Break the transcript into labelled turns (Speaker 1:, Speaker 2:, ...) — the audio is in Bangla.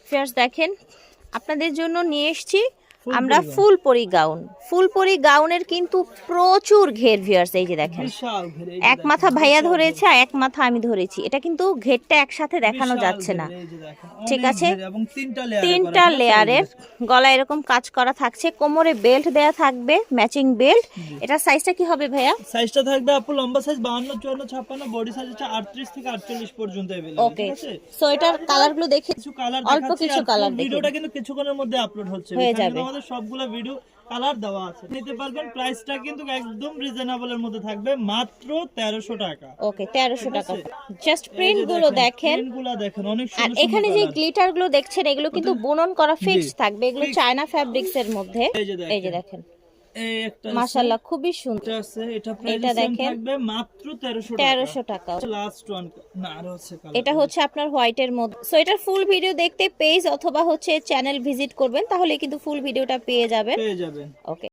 Speaker 1: ফিয়ার্স দেখেন আপনাদের জন্য নিয়ে এসেছি আমরা ফুলপরি গাউনের কিন্তু প্রচুর ঘের ভিউয়ার্স। এই যে দেখেন এক মাথা ভাইয়া ধরেছে আর এক মাথা আমি ধরেছি, এটা কিন্তু ঘেরটা একসাথে দেখানো যাচ্ছে না, ঠিক আছে। তিনটা লেয়ারের গলা এরকম কাজ করা থাকছে, কোমরে বেল্ট দেয়া থাকবে, ম্যাচিং বেল্ট। এটা সাইজটা কি হবে ভাইয়া?
Speaker 2: সাইজটা থাকবে আপু লম্বা সাইজ 52 54 56, বডি সাইজ হচ্ছে 38 থেকে 48 পর্যন্ত अवेलेबल।
Speaker 1: ওকে, সো এটার কালারগুলো দেখে
Speaker 2: কিছু কালার
Speaker 1: অল্প কিছু কালার দেখে
Speaker 2: ভিডিওটা কিন্তু কিছুক্ষণের মধ্যে আপলোড হচ্ছে,
Speaker 1: হয়ে
Speaker 2: এখানে
Speaker 1: যাবে।
Speaker 2: আমাদের সবগুলা ভিডিও কালার দেওয়া আছে, নিতে পারবেন। প্রাইসটা কিন্তু একদম রিজনেবল এর মধ্যে থাকবে, মাত্র 1300 টাকা।
Speaker 1: ওকে 1300 টাকা। জাস্ট প্রিন্ট গুলো দেখেন,
Speaker 2: প্রিন্টগুলো দেখেন অনেক
Speaker 1: আর
Speaker 2: সুন্দর।
Speaker 1: এখানে যে গ্লিটার গুলো দেখছেন এগুলো কিন্তু বুনন করা ফিক্স থাকবে, এগুলো চায়না ফ্যাব্রিক্স এর মধ্যে। এই যে দেখেন
Speaker 2: এই একটা
Speaker 1: মাশাআল্লাহ খুবই সুন্দর।
Speaker 2: আছে, এটা প্রাইস
Speaker 1: দেখেন
Speaker 2: থাকবে মাত্র
Speaker 1: 1300 টাকা।
Speaker 2: লাস্ট ওয়ান না আর হচ্ছে কালার,
Speaker 1: এটা হচ্ছে আপনার হোয়াইটের মধ্যে। সো এটার ফুল ভিডিও দেখতে পেজ অথবা হচ্ছে চ্যানেল ভিজিট করবেন, তাহলে কিন্তু ফুল ভিডিওটা পেয়ে যাবেন।
Speaker 2: যাবেন।
Speaker 1: ওকে।